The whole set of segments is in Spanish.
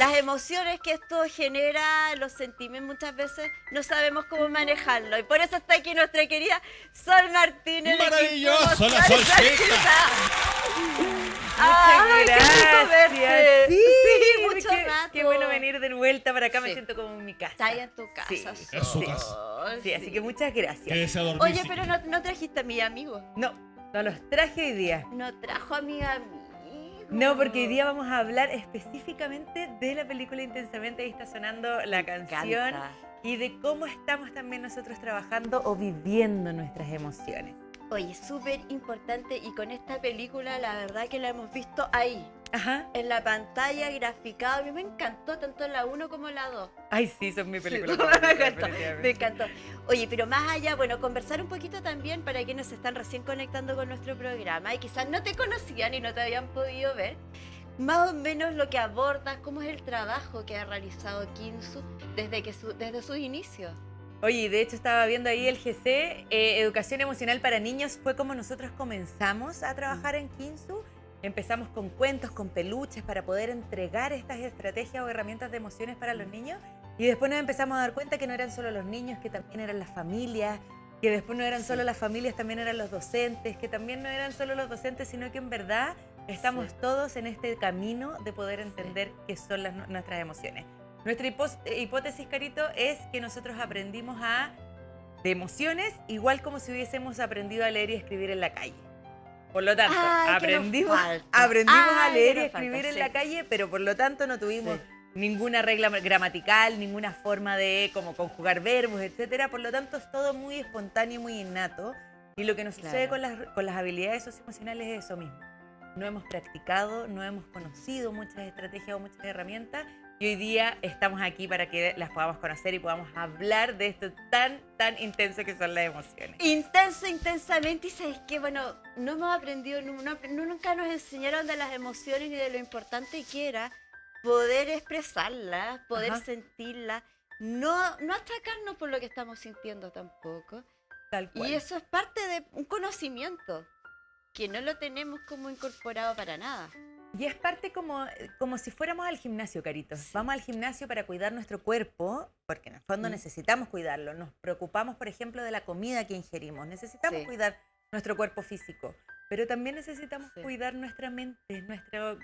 las emociones que esto genera, los sentimientos muchas veces no sabemos cómo manejarlo. Y por eso está aquí nuestra querida Sol Martínez. ¡Maravilloso, la Solcita! ¡Ay, qué rico verte! Sí, mucho rato. Qué bueno venir de vuelta para acá, me Sí. siento como en mi casa. Está ahí en tu casa, Sí. Sol. Es su casa. Sí, así que muchas gracias. Quédese a dormir. Oye, sí. pero no trajiste a mi amigo. No, no los traje hoy día. No trajo a mi amigo. No, porque hoy día vamos a hablar específicamente de la película Intensamente. Ahí está sonando la canción encanta. y de cómo estamos también nosotros trabajando o viviendo nuestras emociones. Oye, súper importante y con esta película la verdad que la hemos visto ahí, Ajá. en la pantalla, graficado. A mí me encantó tanto la 1 como la 2. Ay, sí, son mi película. Sí, favorita, me encantó, definitivamente. me encantó. Oye, pero más allá, bueno, conversar un poquito también para quienes se están recién conectando con nuestro programa y quizás no te conocían y no te habían podido ver, más o menos lo que abordas, cómo es el trabajo que ha realizado Kinsu desde sus inicios. Oye, de hecho estaba viendo ahí el GC, Educación Emocional para Niños, fue como nosotros comenzamos a trabajar en Kinsu. Empezamos con cuentos, con peluches para poder entregar estas estrategias o herramientas de emociones para los niños. Y después nos empezamos a dar cuenta que no eran solo los niños, que también eran las familias, que después no eran solo las familias, también eran los docentes, que también no eran solo los docentes, sino que en verdad estamos todos en este camino de poder entender qué son nuestras emociones. Nuestra hipótesis, Carito, es que nosotros aprendimos de emociones igual como si hubiésemos aprendido a leer y escribir en la calle. Por lo tanto, Ay, ¿qué nos aprendimos falta? a Ay, leer ¿qué y nos falta? escribir en Sí. la calle, pero por lo tanto no tuvimos Sí. ninguna regla gramatical, ninguna forma de como conjugar verbos, etcétera. Por lo tanto, es todo muy espontáneo, muy innato. Y lo que nos sucede con las habilidades socioemocionales es eso mismo. No hemos practicado, no hemos conocido muchas estrategias o muchas herramientas. Y hoy día estamos aquí para que las podamos conocer y podamos hablar de esto tan intenso que son las emociones. Intenso, intensamente, y sabes que, bueno, no hemos aprendido, nunca nos enseñaron de las emociones ni de lo importante que era poder expresarlas, poder Ajá. sentirlas, no achacarnos por lo que estamos sintiendo tampoco. Tal cual. Y eso es parte de un conocimiento que no lo tenemos como incorporado para nada. Y es parte como si fuéramos al gimnasio, Caritos. Sí. Vamos al gimnasio para cuidar nuestro cuerpo, porque en el fondo necesitamos cuidarlo. Nos preocupamos, por ejemplo, de la comida que ingerimos. Necesitamos Sí. cuidar nuestro cuerpo físico, pero también necesitamos Sí. cuidar nuestra mente,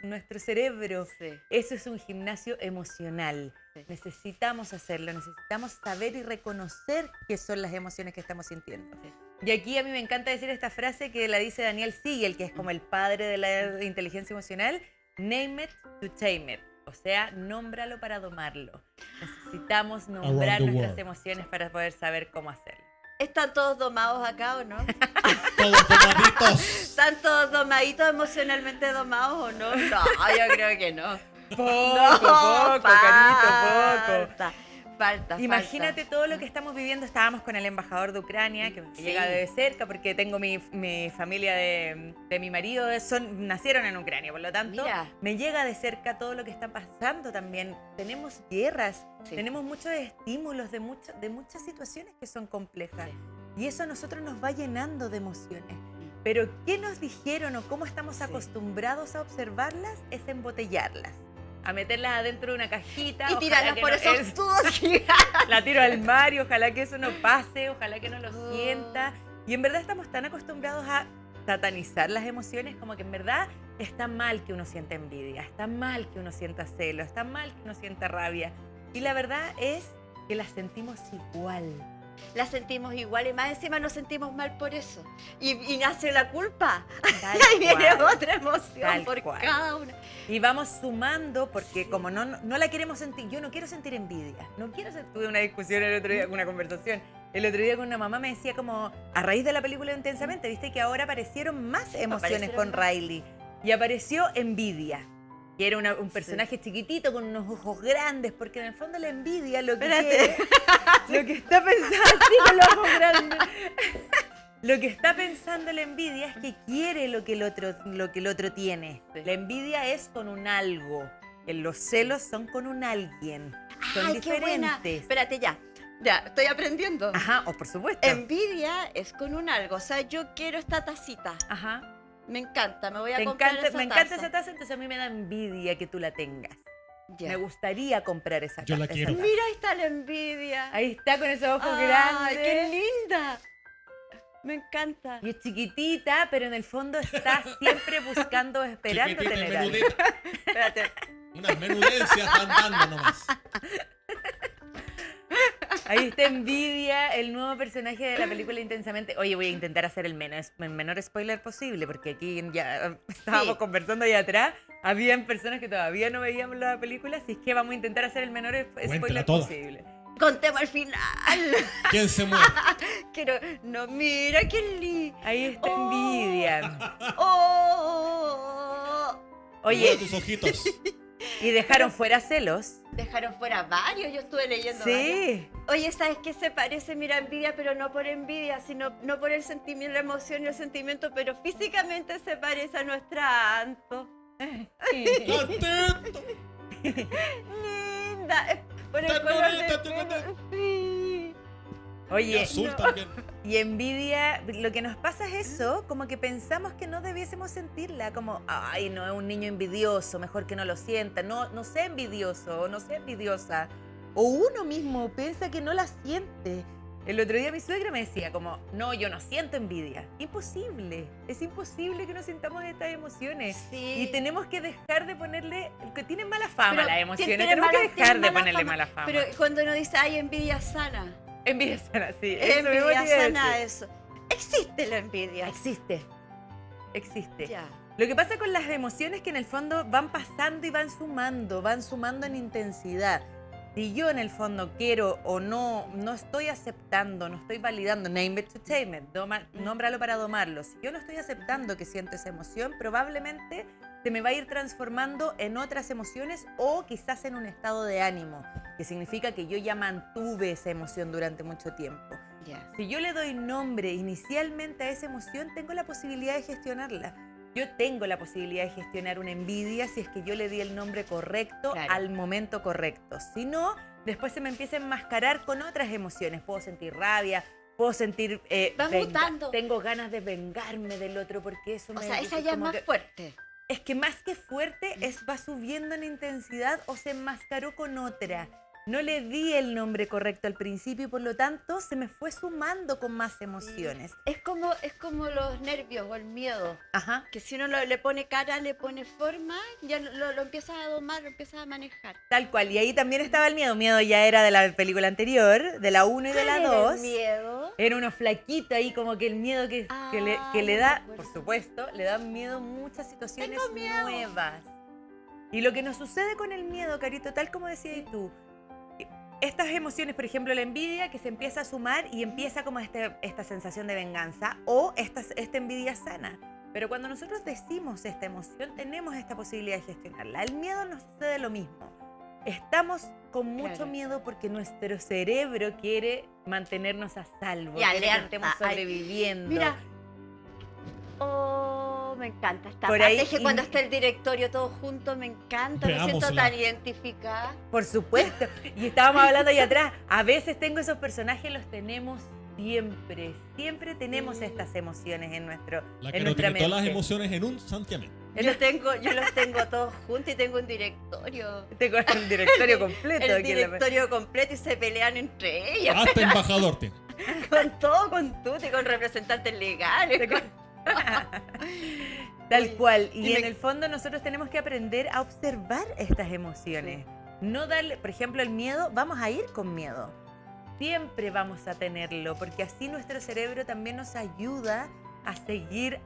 nuestro cerebro. Sí. Eso es un gimnasio emocional. Sí. Necesitamos hacerlo, necesitamos saber y reconocer qué son las emociones que estamos sintiendo. Sí. Y aquí a mí me encanta decir esta frase que la dice Daniel Siegel, que es como el padre de la inteligencia emocional: name it to tame it. O sea, nómbralo para domarlo. Necesitamos nombrar Around the nuestras world. emociones para poder saber cómo hacerlo. ¿Están todos domados acá o no? Todos tomaditos. ¿Están todos domaditos, emocionalmente domados o no? No, yo creo que no. Poco, Carito, poco. Falta. Imagínate todo lo que estamos viviendo. Estábamos con el embajador de Ucrania, que me Sí. llega de cerca, porque tengo mi familia de mi marido, nacieron en Ucrania, por lo tanto, Mira. me llega de cerca todo lo que está pasando también. Tenemos guerras, Sí. tenemos muchos estímulos de muchas situaciones que son complejas. Y eso a nosotros nos va llenando de emociones. Pero ¿qué nos dijeron o cómo estamos Sí. acostumbrados a observarlas? Es embotellarlas, a meterlas adentro de una cajita. Y ojalá tirarlas que por no- esos tubos gigantes. la tiro al mar y ojalá que eso no pase, ojalá que no lo sienta. Y en verdad estamos tan acostumbrados a satanizar las emociones como que en verdad está mal que uno sienta envidia, está mal que uno sienta celo, está mal que uno sienta rabia. Y la verdad es que las sentimos igual. La sentimos igual y más encima nos sentimos mal por eso. Y nace la culpa. Tal Y ahí viene cual. otra emoción Tal por cual. cada una. Y vamos sumando porque Sí. como no la queremos sentir, yo no quiero sentir envidia, tuve una discusión el otro día, una conversación, el otro día con una mamá me decía como, a raíz de la película Intensamente, viste que ahora aparecieron más emociones aparecieron con más. Riley y apareció envidia. Que era un personaje chiquitito con unos ojos grandes, porque en el fondo la envidia lo que Espérate. quiere, lo que está pensando, así con los ojos grandes. Lo que está pensando la envidia es que quiere lo que el otro tiene. Sí. La envidia es con un algo. Los celos son con un alguien. Son Ay, qué buena. diferentes. Espérate, ya, estoy aprendiendo. Ajá, o por supuesto. Envidia es con un algo. O sea, yo quiero esta tacita. Ajá. Me encanta, me voy a Me comprar encanta, esa me encanta taza. esa taza, entonces a mí me da envidia que tú la tengas. Ya. Me gustaría comprar esa Yo la esa quiero. taza. Mira, ahí está la envidia. Ahí está con esos ojos ¡Ay, grandes. qué linda! Me encanta. Y es chiquitita, pero en el fondo está siempre buscando, esperando Chiquitita y tener algo. menudita. Espérate. Unas menudencias van dando nomás. Ahí está Envidia, el nuevo personaje de la película Intensamente. Oye, voy a intentar hacer el menor spoiler posible, porque aquí ya estábamos Sí. conversando ahí atrás. Habían personas que todavía no veíamos la película, así es que vamos a intentar hacer el menor spoiler toda. posible. Contemos al final. ¿Quién se muere? Quiero. No, mira qué lindo. Ahí está Oh. Envidia. Oh. Oye, Mira tus ojitos. y dejaron fuera Celos. Dejaron fuera varios, yo estuve leyendo varios. Sí. Oye, ¿sabes qué se parece? Mira, envidia, pero no por envidia, sino no por el sentimiento, la emoción y el sentimiento, pero físicamente se parece a nuestra Anto. ¡Atento! Linda. Por el Tan color bonita, de tan pelo. Sí. Y Oye, azul no. también. y Envidia, lo que nos pasa es eso, como que pensamos que no debiésemos sentirla, como, ay, no, es un niño envidioso, mejor que no lo sienta, no sea envidioso, o no sea envidiosa. O uno mismo piensa que no la siente. El otro día mi suegra me decía como, no, yo no siento envidia. Imposible, es imposible que no sintamos estas emociones. Sí. Y tenemos que dejar de ponerle, que tienen mala fama Pero las emociones, tiene tenemos que mala- dejar tiene de ponerle fama. mala fama. Pero cuando uno dice, ay, envidia sana. Envidia sana, sí. Eso mismo te Envidia iba a sana, decir. eso. Existe la envidia. Existe. Existe. Ya. Lo que pasa con las emociones es que en el fondo van pasando y van sumando en intensidad. Si yo en el fondo quiero o no estoy aceptando, no estoy validando, name it to tame it, nómbralo para domarlo. Si yo no estoy aceptando que siento esa emoción, probablemente se me va a ir transformando en otras emociones o quizás en un estado de ánimo, que significa que yo ya mantuve esa emoción durante mucho tiempo. Ya. Si yo le doy nombre inicialmente a esa emoción, tengo la posibilidad de gestionarla. Yo tengo la posibilidad de gestionar una envidia si es que yo le di el nombre correcto Claro. al momento correcto. Si no, después se me empieza a enmascarar con otras emociones. Puedo sentir rabia, puedo sentir... Va mutando. Tengo ganas de vengarme del otro porque eso O me... sea, esa ya es como más que- fuerte. Es que más que fuerte, va subiendo en intensidad o se enmascaró con otra. No le di el nombre correcto al principio y por lo tanto se me fue sumando con más emociones. Es como los nervios o el miedo. Ajá. Que si uno le pone cara, le pone forma, ya lo empiezas a domar, lo empiezas a manejar. Tal cual. Y ahí también estaba el miedo. Miedo ya era de la película anterior, de la 1 y de la ¿Cuál era 2. el miedo? Era uno flaquito ahí, como que el miedo que le Ah, que le no da, me acuerdo. por supuesto, le da miedo muchas situaciones Tengo miedo. nuevas. Y lo que nos sucede con el miedo, Carito, tal como decías tú, estas emociones, por ejemplo, la envidia, que se empieza a sumar y empieza como esta sensación de venganza o esta envidia sana. Pero cuando nosotros decimos esta emoción, tenemos esta posibilidad de gestionarla. El miedo nos sucede lo mismo. Estamos con mucho Claro. miedo porque nuestro cerebro quiere mantenernos a salvo, Y quiere que alerta. estemos Ay, sobreviviendo. Mira. Oh, me encanta esta Por parte. ahí- Es que cuando está el directorio todo junto, me encanta. Me siento Veámosla. tan identificada. Por supuesto. Y estábamos hablando ahí atrás. A veces tengo esos personajes, los tenemos siempre. Siempre tenemos estas emociones en La en que no nuestra tiene todas las mente. emociones en un santiamén. Yo los tengo todos juntos y tengo un directorio. Tengo el directorio completo. El aquí en la- directorio completo y se pelean entre ellos. Hasta embajador tiene. Con todo, con tutti, con representantes legales. Tal Oye, cual. Y y en me- el fondo nosotros tenemos que aprender a observar estas emociones. No darle, por ejemplo, el miedo, vamos a ir con miedo. Siempre vamos a tenerlo, porque así nuestro cerebro también nos ayuda a seguir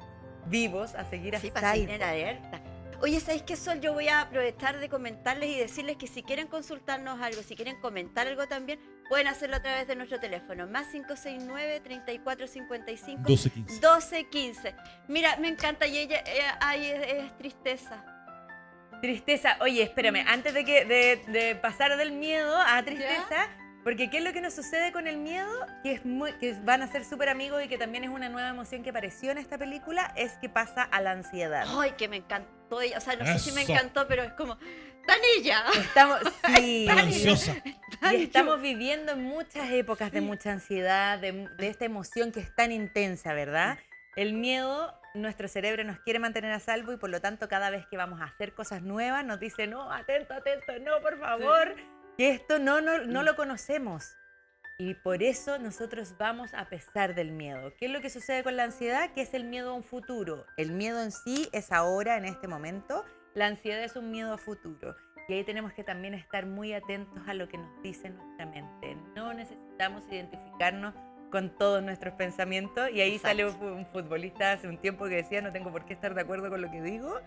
vivos, a seguir a Sí, salvo. para seguir en alerta. Oye, ¿sabéis qué, Sol? Yo voy a aprovechar de comentarles y decirles que si quieren consultarnos algo, si quieren comentar algo también, pueden hacerlo a través de nuestro teléfono, más 569-3455. 12-15. 1215. Mira, me encanta y ella es tristeza. Tristeza. Oye, espérame, antes de pasar del miedo a tristeza, porque ¿qué es lo que nos sucede con el miedo? Que van a ser súper amigos y que también es una nueva emoción que apareció en esta película, es que pasa a la ansiedad. Ay, que me encantó ella. O sea, no sé si me Eso. encantó, pero es como, ¡tan ella! Estamos, sí, Está ansiosa. y estamos viviendo en muchas épocas de mucha ansiedad, de esta emoción que es tan intensa, ¿verdad? El miedo nuestro cerebro nos quiere mantener a salvo y por lo tanto cada vez que vamos a hacer cosas nuevas nos dice, no, atento, atento, no, por favor, que esto no lo conocemos. Y por eso nosotros vamos a pesar del miedo. ¿Qué es lo que sucede con la ansiedad? Que es el miedo a un futuro. El miedo en sí es ahora, en este momento. La ansiedad es un miedo a futuro. Y ahí tenemos que también estar muy atentos a lo que nos dice nuestra mente. No necesitamos identificarnos con todos nuestros pensamientos. Y ahí sale un futbolista hace un tiempo que decía, no tengo por qué estar de acuerdo con lo que digo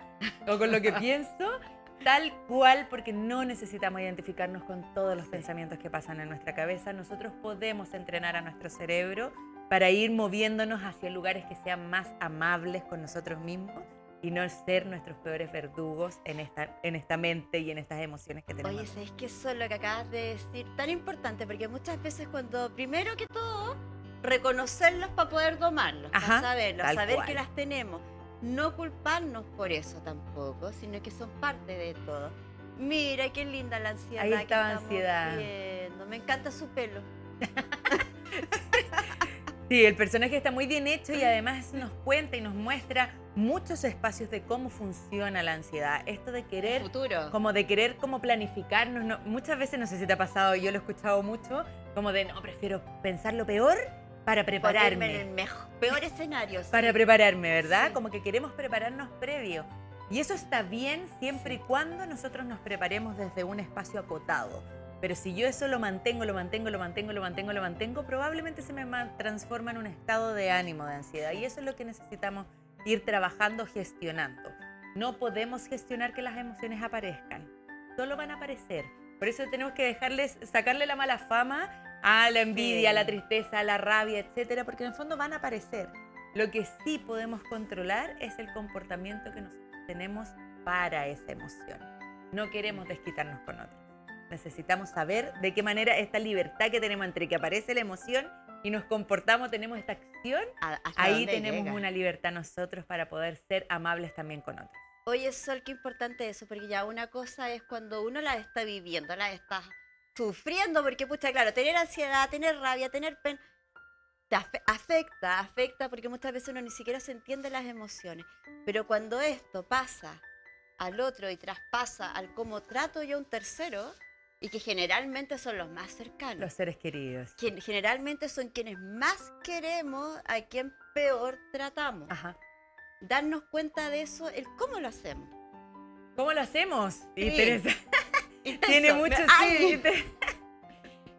o con lo que pienso. Tal cual, porque no necesitamos identificarnos con todos los pensamientos que pasan en nuestra cabeza. Nosotros podemos entrenar a nuestro cerebro para ir moviéndonos hacia lugares que sean más amables con nosotros mismos y no ser nuestros peores verdugos en esta mente y en estas emociones que tenemos. Oye, ¿sabes qué? Eso es lo que acabas de decir, tan importante, porque muchas veces cuando, primero que todo, reconocerlos para poder domarlos, para saberlos, saber que las tenemos. No culparnos por eso tampoco, sino que son parte de todo. Mira, qué linda la ansiedad. Ahí está la ansiedad. Viendo. Me encanta su pelo. Sí, el personaje está muy bien hecho y además nos cuenta y nos muestra muchos espacios de cómo funciona la ansiedad. Esto de querer, como planificarnos. No, muchas veces, no sé si te ha pasado, yo lo he escuchado mucho, como de, no, prefiero pensar lo peor para prepararme. En el peor escenario. Sí. Para prepararme, ¿verdad? Sí. Como que queremos prepararnos previo. Y eso está bien siempre y cuando nosotros nos preparemos desde un espacio acotado. Pero si yo eso lo mantengo, probablemente se me transforma en un estado de ánimo, de ansiedad. Y eso es lo que necesitamos ir trabajando, gestionando. No podemos gestionar que las emociones aparezcan. Solo van a aparecer. Por eso tenemos que sacarle la mala fama a la envidia, a la tristeza, a la rabia, etcétera, porque en el fondo van a aparecer. Lo que sí podemos controlar es el comportamiento que nosotros tenemos para esa emoción. No queremos desquitarnos con otros. Necesitamos saber de qué manera esta libertad que tenemos entre que aparece la emoción y nos comportamos, tenemos esta acción, ahí tenemos una libertad nosotros para poder ser amables también con otros. Oye, Sol, qué importante eso, porque ya una cosa es cuando uno la está viviendo, la está sufriendo, porque, pucha, claro, tener ansiedad, tener rabia, tener pena, te afecta, porque muchas veces uno ni siquiera se entiende las emociones. Pero cuando esto pasa al otro y traspasa al cómo trato yo a un tercero, y que generalmente son los más cercanos. Los seres queridos. Generalmente son quienes más queremos, a quien peor tratamos. Ajá. Darnos cuenta de eso, el cómo lo hacemos. ¿Cómo lo hacemos? Sí. Tiene mucho, sí.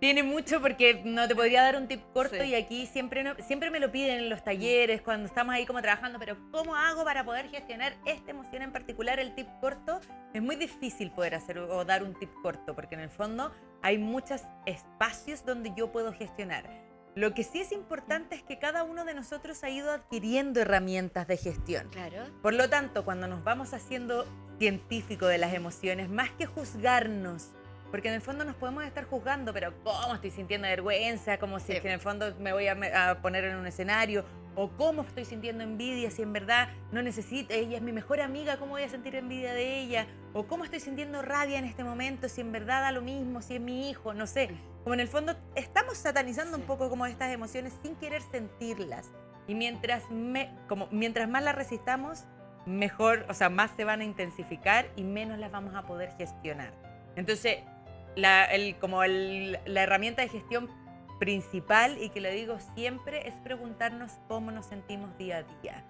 Tiene mucho porque no te podría dar un tip corto y aquí siempre me lo piden en los talleres, cuando estamos ahí como trabajando, pero ¿cómo hago para poder gestionar esta emoción en particular? El tip corto es muy difícil poder hacer o dar un tip corto porque en el fondo hay muchos espacios donde yo puedo gestionar. Lo que sí es importante es que cada uno de nosotros ha ido adquiriendo herramientas de gestión. Claro. Por lo tanto, cuando nos vamos haciendo científicos de las emociones, más que juzgarnos, porque en el fondo nos podemos estar juzgando, pero ¿cómo estoy sintiendo vergüenza? Como si es que en el fondo me voy a poner en un escenario. O ¿cómo estoy sintiendo envidia si en verdad no necesito? Ella es mi mejor amiga, ¿cómo voy a sentir envidia de ella? O ¿cómo estoy sintiendo rabia en este momento si en verdad da lo mismo, si es mi hijo? No sé. Como en el fondo estamos satanizando un poco como estas emociones sin querer sentirlas. Y mientras más las resistamos, mejor, o sea, más se van a intensificar y menos las vamos a poder gestionar. Entonces, la herramienta de gestión principal, y que lo digo siempre, es preguntarnos cómo nos sentimos día a día.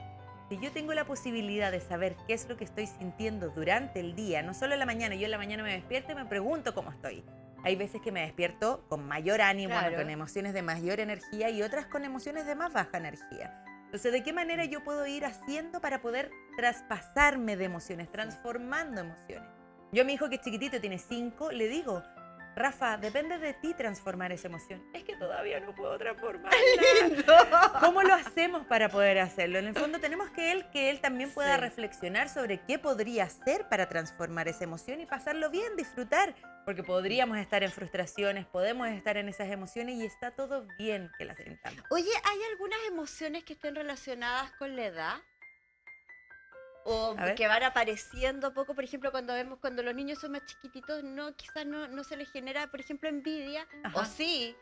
Si yo tengo la posibilidad de saber qué es lo que estoy sintiendo durante el día, no solo en la mañana, yo en la mañana me despierto y me pregunto cómo estoy. Hay veces que me despierto con mayor ánimo, claro, con emociones de mayor energía y otras con emociones de más baja energía. Entonces, ¿de qué manera yo puedo ir haciendo para poder traspasarme de emociones, transformando emociones? Yo a mi hijo que es chiquitito, tiene 5, le digo, Rafa, depende de ti transformar esa emoción. Es que todavía no puedo transformarla. ¿Cómo lo hacemos para poder hacerlo? En el fondo tenemos que él también pueda reflexionar sobre qué podría hacer para transformar esa emoción y pasarlo bien, disfrutar. Porque podríamos estar en frustraciones, podemos estar en esas emociones y está todo bien que las sintamos. Oye, ¿hay algunas emociones que estén relacionadas con la edad? O que van apareciendo poco, por ejemplo, cuando los niños son más chiquititos, quizás no se les genera, por ejemplo, envidia, o sí,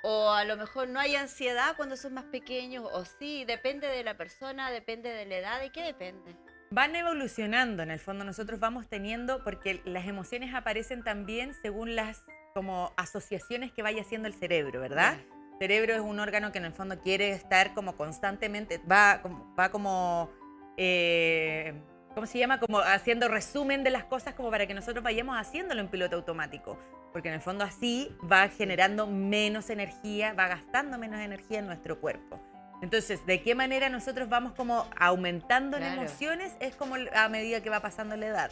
O a lo mejor no hay ansiedad cuando son más pequeños, o sí, depende de la persona, depende de la edad, ¿de qué depende? Van evolucionando, en el fondo nosotros vamos teniendo, porque las emociones aparecen también según las como asociaciones que vaya haciendo el cerebro, ¿verdad? El cerebro es un órgano que en el fondo quiere estar como constantemente, va como ¿cómo se llama? Como haciendo resumen de las cosas como para que nosotros vayamos haciéndolo en piloto automático. Porque en el fondo así va generando menos energía, va gastando menos energía en nuestro cuerpo. Entonces, ¿de qué manera nosotros vamos como aumentando en Claro. emociones? Es como a medida que va pasando la edad.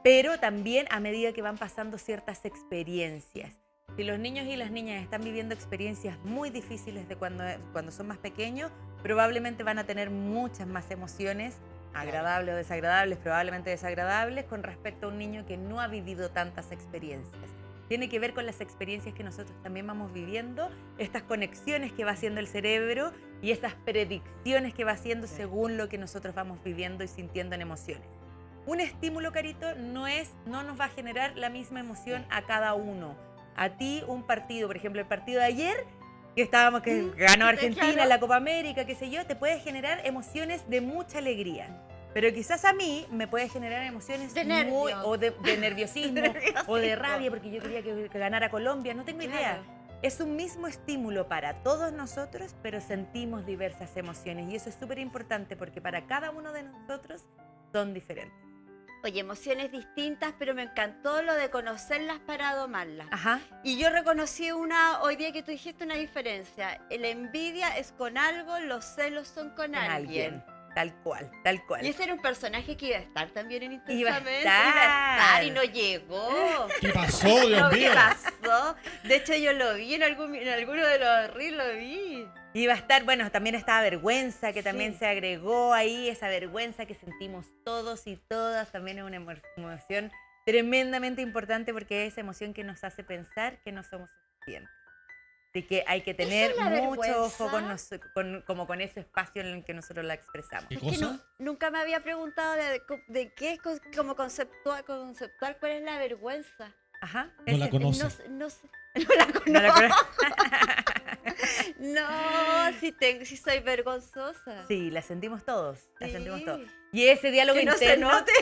Pero también a medida que van pasando ciertas experiencias. Si los niños y las niñas están viviendo experiencias muy difíciles de cuando son más pequeños, probablemente van a tener muchas más emociones, agradables o desagradables, probablemente desagradables, con respecto a un niño que no ha vivido tantas experiencias. Tiene que ver con las experiencias que nosotros también vamos viviendo, estas conexiones que va haciendo el cerebro y estas predicciones que va haciendo según lo que nosotros vamos viviendo y sintiendo en emociones. Un estímulo, Carito, no nos va a generar la misma emoción a cada uno. A ti un partido, por ejemplo, el partido de ayer, que ganó Argentina en claro. la Copa América, qué sé yo, te puede generar emociones de mucha alegría. Pero quizás a mí me puede generar emociones De nervios. o de nerviosismo o de rabia porque yo quería que ganara Colombia, no tengo idea. Claro. Es un mismo estímulo para todos nosotros, pero sentimos diversas emociones y eso es súper importante porque para cada uno de nosotros son diferentes. Oye, emociones distintas, pero me encantó lo de conocerlas para domarlas. Ajá. Y yo reconocí hoy día que tú dijiste una diferencia. La envidia es con algo, los celos son con alguien. Tal cual, tal cual. Y ese era un personaje que iba a estar también en Iba a Intensamente. estar. Iba a estar y no llegó. ¿Qué pasó, Dios No, mío? ¿qué pasó? De hecho, yo lo vi en alguno de los reels, lo vi. Iba a estar, bueno, también estaba vergüenza, que también Sí. se agregó ahí, esa vergüenza que sentimos todos y todas, también es una emoción tremendamente importante porque es esa emoción que nos hace pensar que no somos suficientes. Así que hay que tener ¿Eso es la mucho ojo vergüenza? con ese espacio en el que nosotros la expresamos. ¿Qué Es que cosa? nunca me había preguntado de qué es como conceptual, cuál es la vergüenza. Ajá. No la ese- conoce. No la no la conozco. cono- No, sí soy vergonzosa. Sí, la sentimos todos, la Sí. sentimos todos. Y ese diálogo Que no se interno... note.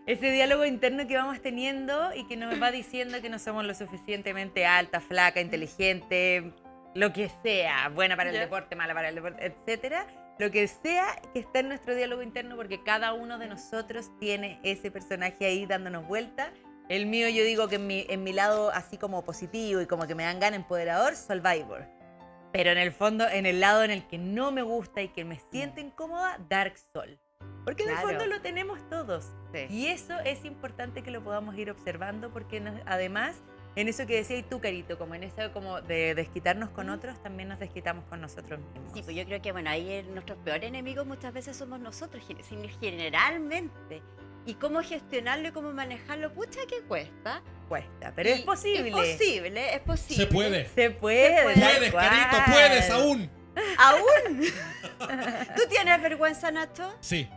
Ese diálogo interno que vamos teniendo y que nos va diciendo que no somos lo suficientemente alta, flaca, inteligente, lo que sea, buena para el Ya. deporte, mala para el deporte, etcétera. Lo que sea que está en nuestro diálogo interno porque cada uno de nosotros tiene ese personaje ahí dándonos vuelta. El mío yo digo que en mi lado así como positivo y como que me dan ganas empoderador, Survivor. Pero en el fondo, en el lado en el que no me gusta y que me siento incómoda, Dark Soul. Porque en Claro. el fondo lo tenemos todos. Sí. Y eso es importante que lo podamos ir observando porque además, en eso que decías tú, Carito, como en eso como de desquitarnos con otros, también nos desquitamos con nosotros mismos. Sí, pues yo creo que bueno, ahí nuestros peores enemigos muchas veces somos nosotros, generalmente. Y cómo gestionarlo y cómo manejarlo, pucha que cuesta. Cuesta, pero es Y posible. Es posible. Se puede. Se puede. Se puede. tal Puedes, cual. Carito, puedes aún. ¿Aún? ¿Tú tienes vergüenza, Nacho? Sí,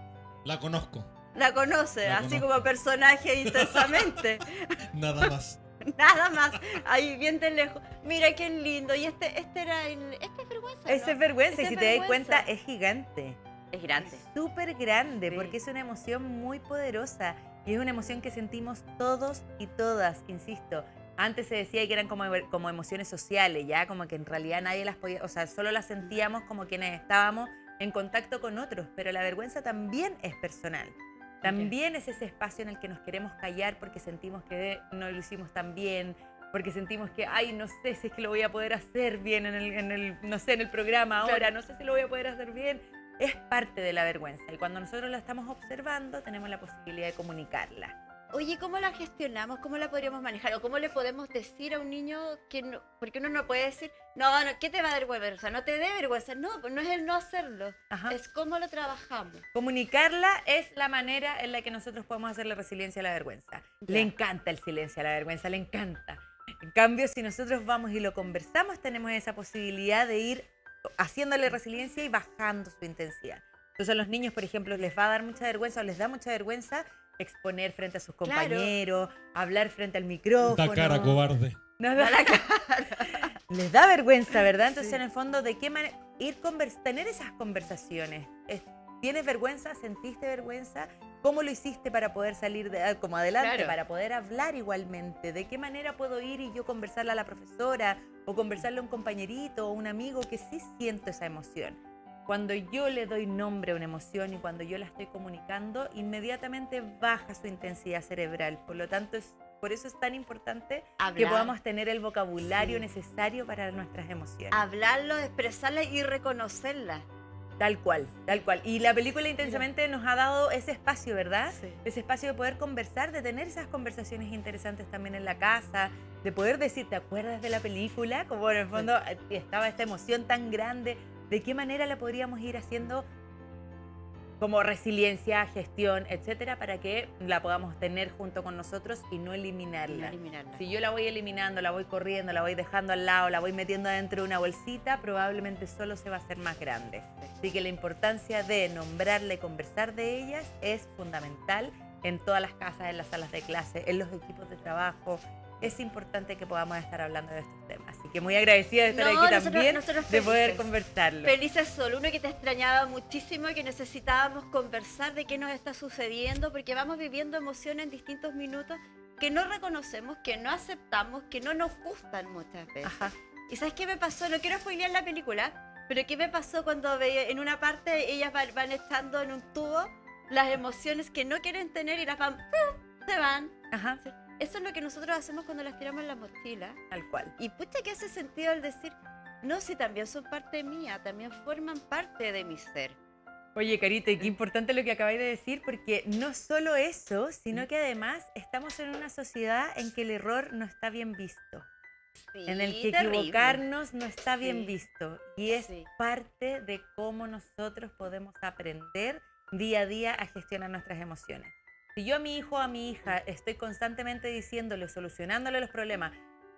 la conozco. La conoces, La así conozco. como personaje intensamente. Nada más. Nada más. Ahí bien de lejos. Mira qué lindo. Y este es vergüenza. ¿no? Esa es vergüenza y Esa si es te das vergüenza. cuenta es gigante. Es grande. Es súper grande Sí. porque es una emoción muy poderosa y es una emoción que sentimos todos y todas, insisto. Antes se decía que eran como emociones sociales, ya como que en realidad nadie las podía, o sea, solo las sentíamos como quienes estábamos en contacto con otros, pero la vergüenza también es personal. También es ese espacio en el que nos queremos callar porque sentimos que no lo hicimos tan bien, porque sentimos que, ay, no sé si es que lo voy a poder hacer bien no sé, en el programa ahora, Claro. no sé si lo voy a poder hacer bien. Es parte de la vergüenza y cuando nosotros la estamos observando tenemos la posibilidad de comunicarla. Oye, ¿cómo la gestionamos? ¿Cómo la podríamos manejar? ¿O cómo le podemos decir a un niño que no? Porque uno no puede decir, no, ¿qué te va a dar vergüenza? No te dé vergüenza. No, pues no es el no hacerlo. Ajá. Es cómo lo trabajamos. Comunicarla es la manera en la que nosotros podemos hacer la resiliencia a la vergüenza. Ya. Le encanta el silencio a la vergüenza, le encanta. En cambio, si nosotros vamos y lo conversamos, tenemos esa posibilidad de ir haciéndole resiliencia y bajando su intensidad. Entonces a los niños, por ejemplo, les va a dar mucha vergüenza o les da mucha vergüenza exponer frente a sus Claro. compañeros, hablar frente al micrófono. Da cara cobarde. Nos Da da- la cara. les da vergüenza, ¿verdad? Entonces, Sí. en el fondo, ¿de qué manera tener esas conversaciones? ¿Tienes vergüenza? ¿Sentiste vergüenza? ¿Cómo lo hiciste para poder salir como adelante, Claro. para poder hablar igualmente? ¿De qué manera puedo ir y yo conversarle a la profesora o conversarle a un compañerito o un amigo que sí siento esa emoción? Cuando yo le doy nombre a una emoción y cuando yo la estoy comunicando, inmediatamente baja su intensidad cerebral. Por lo tanto, por eso es tan importante que Hablar. podamos tener el vocabulario Sí. necesario para nuestras emociones. Hablarlo, expresarla y reconocerla. Tal cual, tal cual. Y la película Intensamente nos ha dado ese espacio, ¿verdad? Sí. Ese espacio de poder conversar, de tener esas conversaciones interesantes también en la casa, de poder decir, ¿te acuerdas de la película? Como en el fondo estaba esta emoción tan grande. ¿De qué manera la podríamos ir haciendo como resiliencia, gestión, etcétera, para que la podamos tener junto con nosotros y no eliminarla? Eliminarla. Si yo la voy eliminando, la voy corriendo, la voy dejando al lado, la voy metiendo dentro de una bolsita, probablemente solo se va a hacer más grande. Así que la importancia de nombrarla y conversar de ellas es fundamental en todas las casas, en las salas de clase, en los equipos de trabajo. Es importante que podamos estar hablando de estos temas. Así que muy agradecida de estar No, aquí nosotros- también, nosotros de poder felices. conversarlo. Felices solo, uno que te extrañaba muchísimo y que necesitábamos conversar de qué nos está sucediendo, porque vamos viviendo emociones en distintos minutos que no reconocemos, que no aceptamos, que no nos gustan muchas veces. Ajá. ¿Y sabes qué me pasó? No quiero spoilear la película, pero ¿qué me pasó cuando veía en una parte ellas van echando en un tubo las emociones que no quieren tener y las van, ¡pum!, se van? Ajá, Eso es lo que nosotros hacemos cuando las tiramos en la mochila. tal cual. Y pucha que hace sentido al decir, no, si también son parte mía, también forman parte de mi ser. Oye, Carita, y qué importante lo que acabáis de decir, porque no solo eso, sino que además estamos en una sociedad en que el error no está bien visto, Sí, en el que terrible. equivocarnos no está bien Sí. visto, y es Sí. parte de cómo nosotros podemos aprender día a día a gestionar nuestras emociones. Si yo a mi hijo o a mi hija estoy constantemente diciéndole, solucionándole los problemas,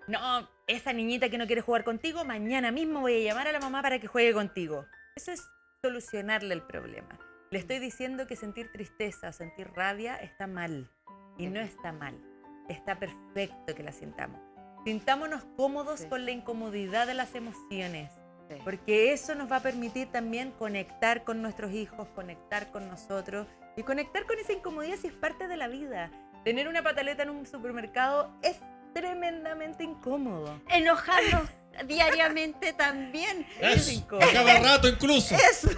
no, esa niñita que no quiere jugar contigo, mañana mismo voy a llamar a la mamá para que juegue contigo. Eso es solucionarle el problema. Le estoy diciendo que sentir tristeza o sentir rabia está mal. Y no está mal. Está perfecto que la sintamos. Sintámonos cómodos Sí. con la incomodidad de las emociones. Sí. Porque eso nos va a permitir también conectar con nuestros hijos, conectar con nosotros y conectar con esa incomodidad si es parte de la vida. Tener una pataleta en un supermercado es tremendamente incómodo. Enojarnos diariamente también. Es Eso, incómodo. a cada rato incluso. Eso.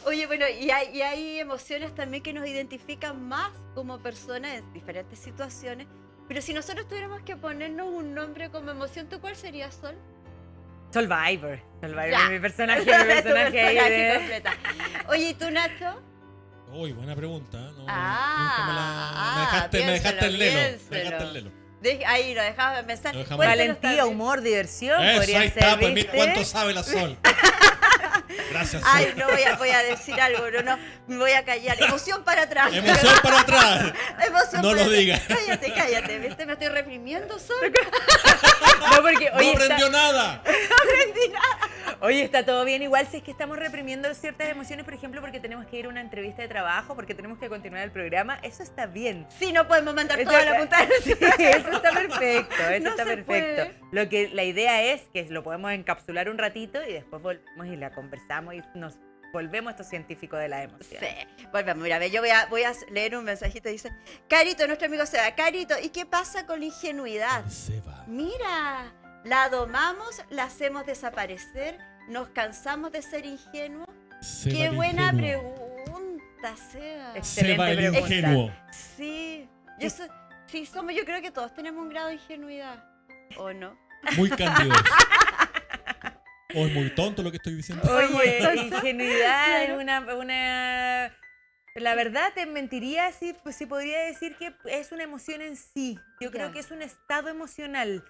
Oye, bueno, y hay emociones también que nos identifican más como personas en diferentes situaciones. Pero si nosotros tuviéramos que ponernos un nombre como emoción, ¿tú cuál sería, Sol? Survivor. Survivor Ya. es mi personaje, Tu mi personaje ahí personaje de... completa. Oye, ¿y tú, Nacho? Uy, buena pregunta. No, Ah, nunca me dejaste el lelo. piénselo, Me dejaste piénselo. el lelo. Ahí lo dejaba pensar. Lo dejamos. Cuéntanos Valentía, también. humor, diversión. Eso, podría ahí ser, está. Pues, ¿viste? ¿cuánto sabe la Sol? Gracias, Sol. Ay, no voy a decir algo, no, me voy a callar. Emoción para atrás. Emoción para atrás. Emoción No para lo atrás. digas. Cállate, ¿viste? Me estoy reprimiendo, Sol. No, porque No hoy está, aprendió nada. oye, está todo bien. Igual si es que estamos reprimiendo ciertas emociones, por ejemplo, porque tenemos que ir a una entrevista de trabajo, porque tenemos que continuar el programa, eso está bien. Sí, no podemos mandar Eso- toda la punta de Sí, eso está perfecto, eso No está se perfecto. puede. La idea es que lo podemos encapsular un ratito y después volvemos y la conversamos y nos volvemos estos científicos de la emoción. Sí, volvemos, mira, a ver, yo voy a leer un mensajito, dice, Carito, nuestro amigo Seba, Carito, ¿y qué pasa con la ingenuidad? Se va. Mira, la domamos, la hacemos desaparecer, nos cansamos de ser ingenuos. Se Qué va el buena ingenuo. pregunta, Seba. Excelente Se va el pregunta. ingenuo. Sí, sí somos, yo creo que todos tenemos un grado de ingenuidad, ¿o no? Muy cándido. O es muy tonto lo que estoy diciendo. Oye, ingenuidad es Claro. una... La verdad te mentiría si podría decir que es una emoción en sí. Yo Ya. creo que es un estado emocional.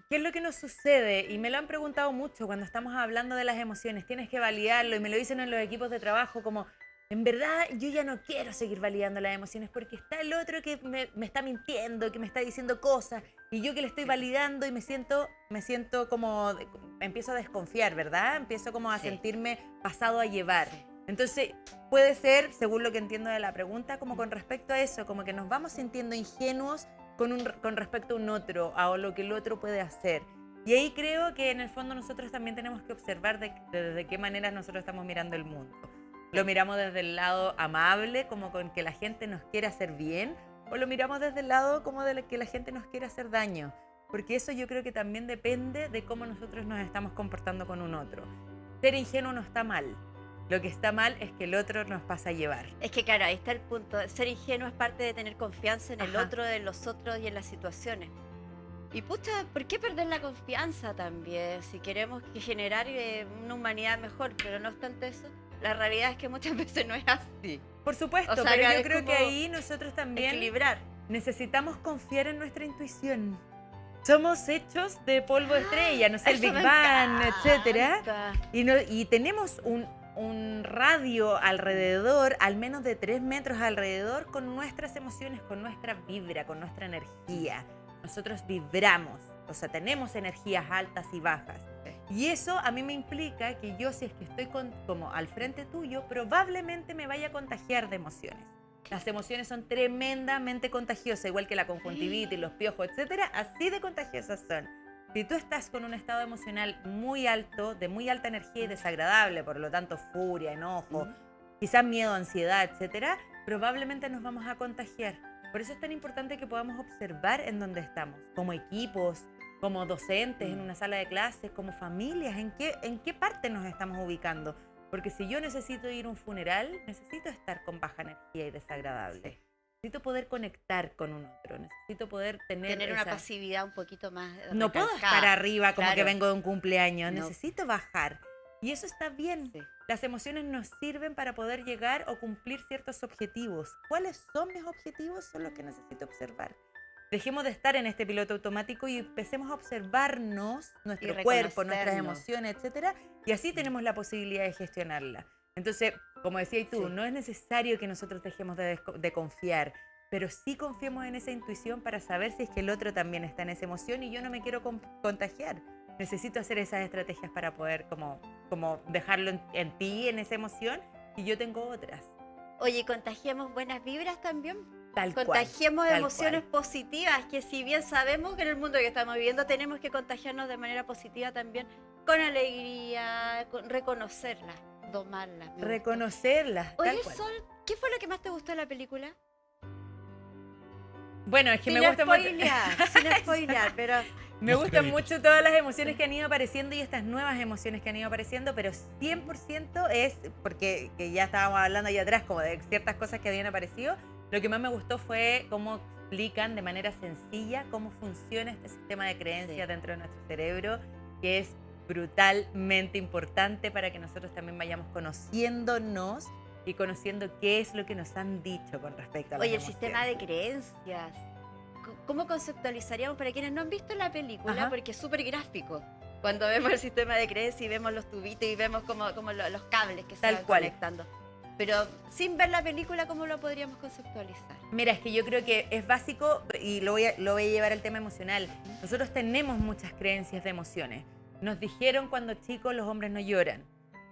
¿Qué es lo que nos sucede? Y me lo han preguntado mucho cuando estamos hablando de las emociones. Tienes que validarlo y me lo dicen en los equipos de trabajo como, en verdad yo ya no quiero seguir validando las emociones porque está el otro que me está mintiendo, que me está diciendo cosas y yo que le estoy validando y me siento como, empiezo a desconfiar, ¿verdad? Empiezo como a Sí. sentirme pasado a llevar. Sí. Entonces, puede ser, según lo que entiendo de la pregunta, como con respecto a eso, como que nos vamos sintiendo ingenuos con respecto a un otro, a lo que el otro puede hacer. Y ahí creo que en el fondo nosotros también tenemos que observar de qué manera nosotros estamos mirando el mundo. ¿Lo miramos desde el lado amable, como con que la gente nos quiere hacer bien? ¿O lo miramos desde el lado como de que la gente nos quiere hacer daño? Porque eso yo creo que también depende de cómo nosotros nos estamos comportando con un otro. Ser ingenuo no está mal. Lo que está mal es que el otro nos pasa a llevar. Es que claro, ahí está el punto. Ser ingenuo es parte de tener confianza en el Ajá. otro, en los otros y en las situaciones. Y pucha, ¿por qué perder la confianza también? Si queremos generar una humanidad mejor, pero no obstante eso, la realidad es que muchas veces no es así. Por supuesto, O sea, pero que yo es creo que como ahí nosotros también Equilibrar. necesitamos confiar en nuestra intuición. Somos hechos de polvo de estrella, no sé, el Eso Big me Bang, encanta. etcétera. Y tenemos un radio alrededor, al menos de 3 metros alrededor, con nuestras emociones, con nuestra vibra, con nuestra energía. Nosotros vibramos, o sea, tenemos energías altas y bajas. Y eso a mí me implica que yo, si es que estoy como al frente tuyo, probablemente me vaya a contagiar de emociones. Las emociones son tremendamente contagiosas, igual que la conjuntivitis, los piojos, etcétera, así de contagiosas son. Si tú estás con un estado emocional muy alto, de muy alta energía y desagradable, por lo tanto furia, enojo, quizás miedo, ansiedad, etcétera, probablemente nos vamos a contagiar. Por eso es tan importante que podamos observar en dónde estamos, como equipos, como docentes en una sala de clases, como familias, en qué parte nos estamos ubicando. Porque si yo necesito ir a un funeral, necesito estar con baja energía y desagradable. Sí. Necesito poder conectar con un otro, necesito poder tener Una esa... pasividad un poquito más No puedo recalcada. estar arriba como Claro. que vengo de un cumpleaños, No. necesito bajar. Y eso está bien. Sí. Las emociones nos sirven para poder llegar o cumplir ciertos objetivos. ¿Cuáles son mis objetivos? Son los que necesito observar. Dejemos de estar en este piloto automático y empecemos a observarnos, nuestro cuerpo, nuestras reconocernos. emociones, etcétera, y así tenemos la posibilidad de gestionarla. Entonces, como decías tú, Sí. no es necesario que nosotros dejemos de confiar, pero sí confiemos en esa intuición para saber si es que el otro también está en esa emoción y yo no me quiero contagiar. Necesito hacer esas estrategias para poder como dejarlo en ti, en esa emoción, y yo tengo otras. Oye, contagiemos buenas vibras también. Tal cual. Contagiemos tal emociones cual. positivas, que si bien sabemos que en el mundo que estamos viviendo tenemos que contagiarnos de manera positiva también, con alegría, reconocerlas, domarlas. me gustó. Reconocerlas. Oye, tal cual. Sol, ¿qué fue lo que más te gustó de la película? Bueno, es que Sin me gusta mucho. spoilear, sin spoilear, pero Me Los gustan créditos. mucho todas las emociones que han ido apareciendo y estas nuevas emociones que han ido apareciendo, pero 100% es, porque que ya estábamos hablando ahí atrás como de ciertas cosas que habían aparecido, lo que más me gustó fue cómo explican de manera sencilla cómo funciona este sistema de creencias Sí. dentro de nuestro cerebro, que es brutalmente importante para que nosotros también vayamos conociéndonos y conociendo qué es lo que nos han dicho con respecto a las oye, el emociones. sistema de creencias. ¿Cómo conceptualizaríamos para quienes no han visto la película? Ajá. Porque es súper gráfico. Cuando vemos el sistema de creencias y vemos los tubitos y vemos como los cables que se Tal van cual. conectando. Pero sin ver la película, ¿cómo lo podríamos conceptualizar? Mira, es que yo creo que es básico y lo voy a llevar al tema emocional. Nosotros tenemos muchas creencias de emociones. Nos dijeron cuando chicos los hombres no lloran.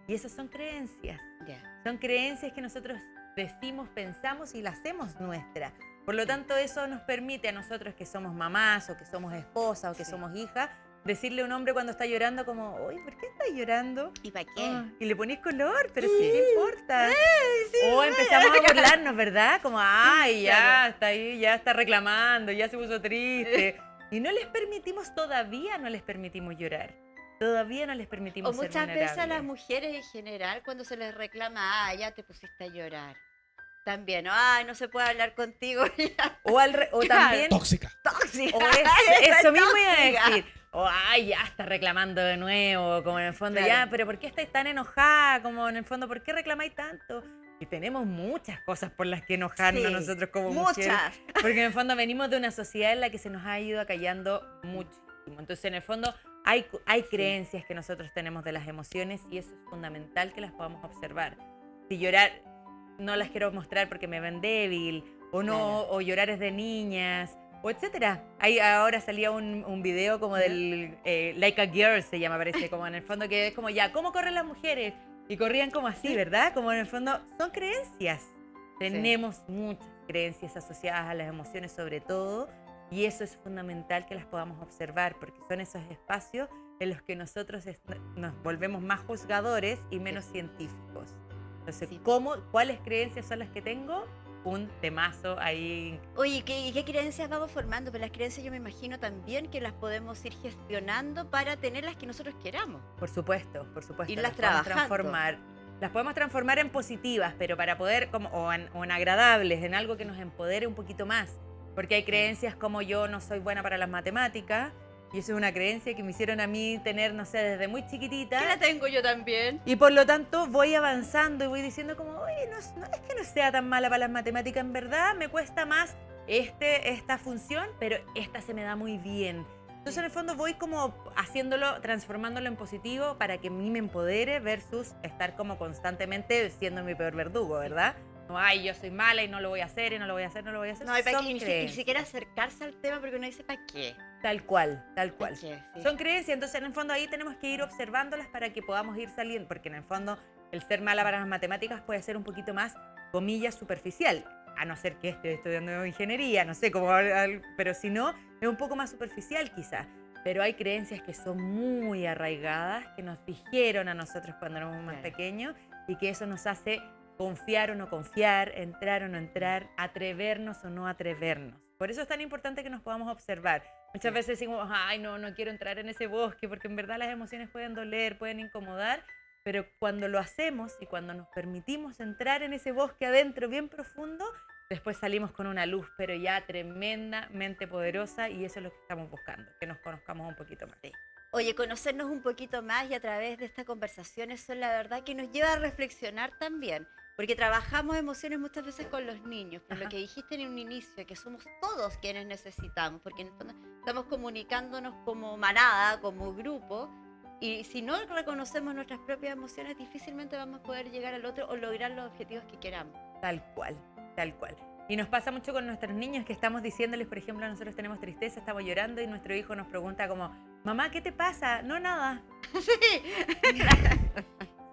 Y esas son creencias. Ya. Son creencias que nosotros decimos, pensamos y las hacemos nuestras. Por lo tanto, eso nos permite a nosotros que somos mamás o que somos esposas o que Sí. somos hijas, decirle a un hombre cuando está llorando como, oye, ¿por qué estás llorando? ¿Y para qué? Ah, y le ponís color, pero sí, ¿qué importa? sí, O empezamos a burlarnos, ¿verdad? Como, ay, ya, Claro. está ahí, ya está reclamando, ya se puso triste. Y no les permitimos, todavía no les permitimos llorar. Todavía no les permitimos O ser muchas veces a las vulnerables. mujeres en general, cuando se les reclama, ya te pusiste a llorar. También, ay, no se puede hablar contigo. O Claro. también, Tóxica. Tóxica. o Esa eso es mismo iba a tóxica. decir. O, ay, ya está reclamando de nuevo, como en el fondo, Claro. ya, pero ¿por qué estáis tan enojada? Como en el fondo, ¿por qué reclamáis tanto? Y tenemos muchas cosas por las que enojarnos Sí, nosotros como mujeres. muchas. Porque en el fondo venimos de una sociedad en la que se nos ha ido acallando muchísimo. Entonces, en el fondo, hay creencias que nosotros tenemos de las emociones y eso es fundamental que las podamos observar. Si llorar no las quiero mostrar porque me ven débil, o no, Claro. o llorar es de niñas, o etcétera. Ahora salía un video como del Like a Girl se llama, parece, como en el fondo que es como ya, ¿cómo corren las mujeres? Y corrían como así, ¿verdad? Como en el fondo son creencias. Tenemos muchas creencias asociadas a las emociones sobre todo Y eso es fundamental que las podamos observar, porque son esos espacios en los que nosotros nos volvemos más juzgadores y menos científicos. Entonces, Sí. ¿cuáles creencias son las que tengo? Un temazo ahí. Oye, ¿y qué creencias vamos formando? Pues las creencias yo me imagino también que las podemos ir gestionando para tener las que nosotros queramos. Por supuesto. Irlas las podemos trabajando. transformar. Las podemos transformar en positivas, pero para poder, o en agradables, en algo que nos empodere un poquito más. Porque hay creencias como yo no soy buena para las matemáticas, y eso es una creencia que me hicieron a mí tener, no sé, desde muy chiquitita. Que la tengo yo también. Y por lo tanto voy avanzando y voy diciendo como, oye, no es que no sea tan mala para las matemáticas, en verdad me cuesta más esta función, pero esta se me da muy bien. Entonces en el fondo voy como haciéndolo, transformándolo en positivo para que a mí me empodere versus estar como constantemente siendo mi peor verdugo, ¿verdad? No, ay, yo soy mala y no lo voy a hacer, y no lo voy a hacer, no lo voy a hacer. No, hay para Son qué, ni creencias. siquiera acercarse al tema porque uno dice, ¿para qué? Tal cual. ¿Pa' qué? Sí. Son creencias, entonces en el fondo ahí tenemos que ir observándolas para que podamos ir saliendo, porque en el fondo el ser mala para las matemáticas puede ser un poquito más, comillas, superficial, a no ser que esté estudiando ingeniería, no sé cómo, pero si no, es un poco más superficial quizás. Pero hay creencias que son muy arraigadas, que nos dijeron a nosotros cuando éramos más Claro. pequeños, y que eso nos hace confiar o no confiar, entrar o no entrar, atrevernos o no atrevernos. Por eso es tan importante que nos podamos observar. Muchas veces decimos, ay, no quiero entrar en ese bosque, porque en verdad las emociones pueden doler, pueden incomodar, pero cuando lo hacemos y cuando nos permitimos entrar en ese bosque adentro bien profundo, después salimos con una luz, pero ya tremendamente poderosa, y eso es lo que estamos buscando, que nos conozcamos un poquito más. Oye, conocernos un poquito más y a través de esta conversación, eso es la verdad que nos lleva a reflexionar también, porque trabajamos emociones muchas veces con los niños, por lo Ajá. que dijiste en un inicio, que somos todos quienes necesitamos, porque en el fondo estamos comunicándonos como manada, como grupo, y si no reconocemos nuestras propias emociones, difícilmente vamos a poder llegar al otro o lograr los objetivos que queramos. Tal cual. Y nos pasa mucho con nuestros niños que estamos diciéndoles, por ejemplo, nosotros tenemos tristeza, estamos llorando y nuestro hijo nos pregunta como, mamá, ¿qué te pasa? No, nada.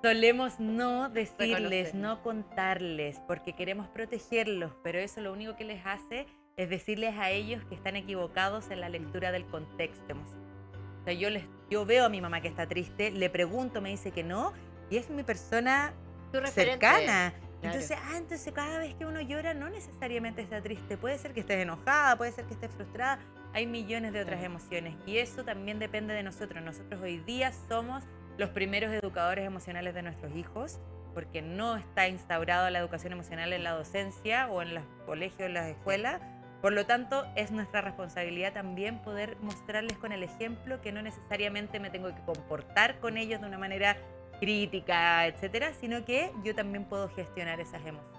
Solemos no decirles, Reconocer. no contarles, porque queremos protegerlos, pero eso lo único que les hace es decirles a ellos que están equivocados en la lectura del contexto emocional. O sea, yo veo a mi mamá que está triste, le pregunto, me dice que no, y es mi persona Tu referente. cercana. Claro. Entonces cada vez que uno llora no necesariamente está triste, puede ser que estés enojada, puede ser que estés frustrada, hay millones de otras emociones, y eso también depende de nosotros. Nosotros hoy día somos los primeros educadores emocionales de nuestros hijos, porque no está instaurada la educación emocional en la docencia o en los colegios, en las escuelas. Por lo tanto, es nuestra responsabilidad también poder mostrarles con el ejemplo que no necesariamente me tengo que comportar con ellos de una manera crítica, etcétera, sino que yo también puedo gestionar esas emociones.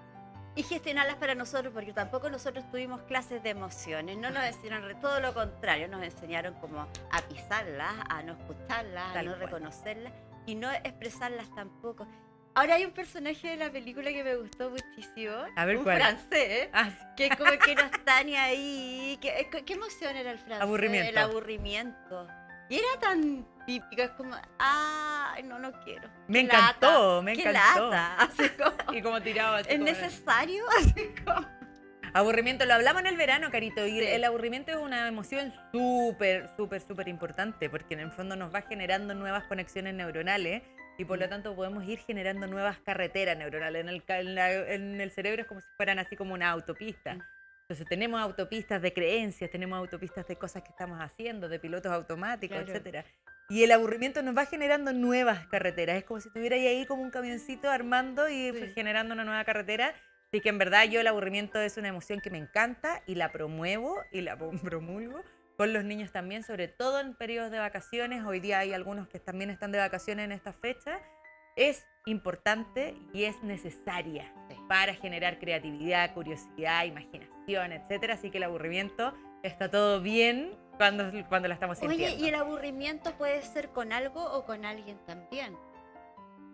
Y gestionarlas para nosotros, porque tampoco nosotros tuvimos clases de emociones, no nos enseñaron, todo lo contrario, nos enseñaron como a pisarlas, a no escucharlas, a Tal no cual. reconocerlas y no expresarlas tampoco. Ahora hay un personaje de la película que me gustó muchísimo, A ver, un ¿cuál? francés, Ah, sí. que como que no está ni ahí. ¿Qué emoción era el francés? Aburrimiento. El aburrimiento. Y era tan típico, es como, ay, no quiero. Me Qué encantó, lata, me qué encantó. lata. Así como, Y como tirado así ¿es como- necesario? Así como... Aburrimiento, lo hablamos en el verano, Carito, y Sí. el aburrimiento es una emoción súper importante, porque en el fondo nos va generando nuevas conexiones neuronales y por lo tanto podemos ir generando nuevas carreteras neuronales. En el cerebro es como si fueran así como una autopista. Entonces tenemos autopistas de creencias, tenemos autopistas de cosas que estamos haciendo, de pilotos automáticos, Claro. etcétera. Y el aburrimiento nos va generando nuevas carreteras. Es como si estuviera ahí como un camioncito armando y Sí. generando una nueva carretera. Así que en verdad yo el aburrimiento es una emoción que me encanta y la promuevo y la promulgo con los niños también, sobre todo en periodos de vacaciones. Hoy día hay algunos que también están de vacaciones en esta fecha. Es importante y es necesaria Sí. para generar creatividad, curiosidad, imaginación, etcétera. Así que el aburrimiento está todo bien cuando la estamos sintiendo. Oye, ¿y el aburrimiento puede ser con algo o con alguien también?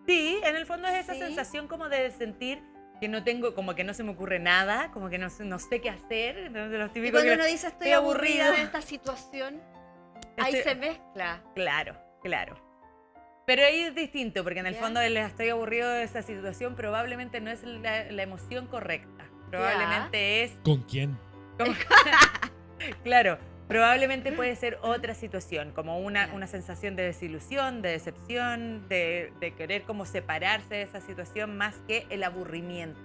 Sí, en el fondo es esa Sí. sensación como de sentir que no tengo, como que no se me ocurre nada, como que no sé qué hacer. Entonces, los Y típicos cuando que- uno dice estoy estoy aburrida aburrido. de esta situación, ahí Estoy- se mezcla. Claro. Pero ahí es distinto, porque en el Ya. fondo el estoy aburrido de esa situación probablemente no es la emoción correcta. Probablemente es ¿Con quién? como, Claro, probablemente puede ser otra situación, como Claro. una sensación de desilusión, de decepción, de querer como separarse de esa situación más que el aburrimiento.